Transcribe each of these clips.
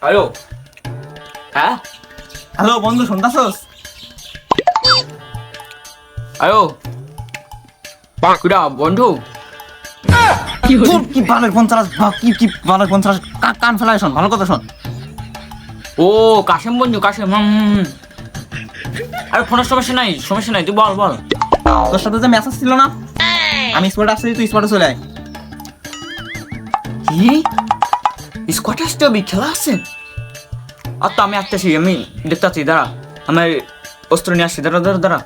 Hello হ্যাঁ hello বন্ধু শুনতাছস? Hello কুড়া বন্ধু কি বালের ফোন চালাস কি বালের ফোন চালাস কান ফেলায় শোন ভালো কথা শোন। ও কাশেম বন্ধু কাশেম আরে ফোনের সমস্যা নাই তুই বল তোর সাথে যে মেসেজ ছিল না, আমি স্পটে আসছি, তুই স্পটে চলে আয়। কি স্কোয়াডে আসতে হবে, খেলা আছে? আর তো আমি আসতেছি, আমি দেখতেছি, দাঁড়া আমার অস্ত্র নিয়ে আসছি, দাঁড়া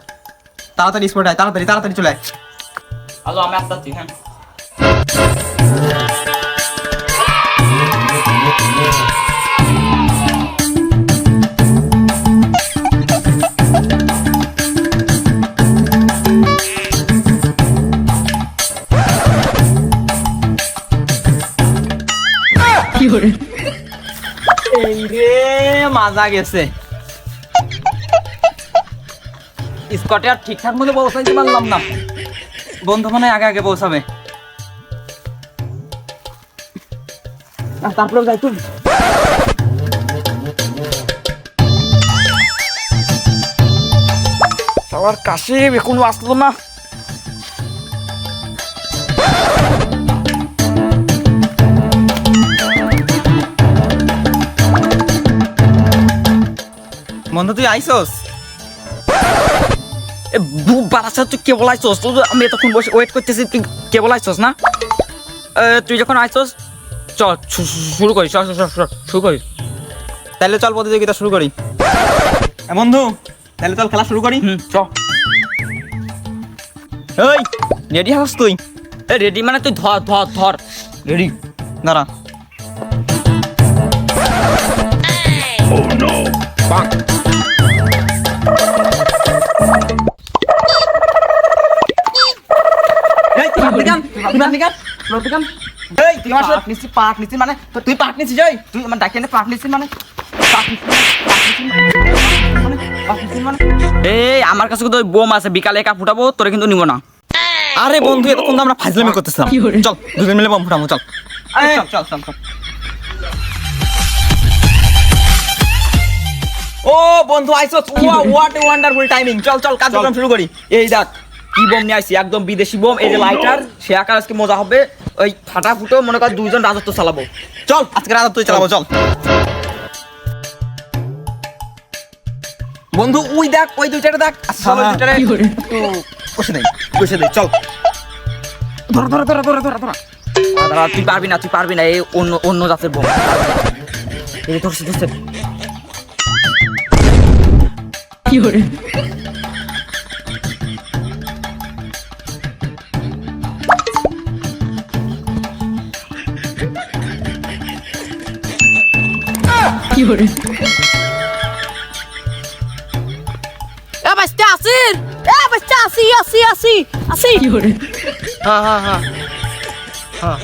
তাড়াতাড়ি স্পটে আয়, তাড়াতাড়ি চলে আয়। আলো আমি আসতেছি। হ্যাঁ এই রে মাজা গেছে, স্কটে আর ঠিকঠাক মতো পৌঁছাইতে পারলাম না। বন্ধু মনে হয় আগে পৌঁছাবে। তারপরে যাই তুই। সবার কাছে এখনো আসলো না। বন্ধু তুই আইসোস? বারাসা তুই কেবল আইসোস? আমি এতক্ষণ বসে ওয়েট করতেছি, তুই কেবল আইসোস না? তুই যখন আইসোস চল শুরু করি, শুরু করি। তাহলে চল প্রতিযোগিতা শুরু করি। বন্ধু তাহলে চল খেলা শুরু করি। চল। এই রেডি হস তুই? রেডি মানে তুই ধর রেডি, দাঁড়া। আমার কাছে কিন্তু বোম আছে, বিকালে একা ফুটাবো, তোরে কিন্তু নিব না। আরে বন্ধু এতক্ষণ তো আমরা ফাজলামি করতেছিলাম, চল দুজন মিলে বোম ফুটাবো, চল চল। ও বন্ধু আইসো, হোয়াট এ ওয়ান্ডারফুল টাইমিং। চল কার্যক্রম শুরু করি। এই দেখ কি বোম নিয়ে আসছি, একদম বিদেশি বোম, এই যে লাইটার, সে আকার আজকে মজা হবে। ওই ফাটা ফুটো মনে কর দুইজন রাজত্ব চালাবো। চল আজকে রাজত্ব চালাবো, চল। বন্ধু ওই দেখ, ওই দুইটারে দেখ, চল ওই দুইটারে একটু কষে দেই, চল। ধর। দাঁড়া, তুই পারবি না, এই অন্য জাতের বোম। এই ধরছে কি করে? কি করে? বাচ্চা আসির, বাচ্চা আসি কি করে? হ্যাঁ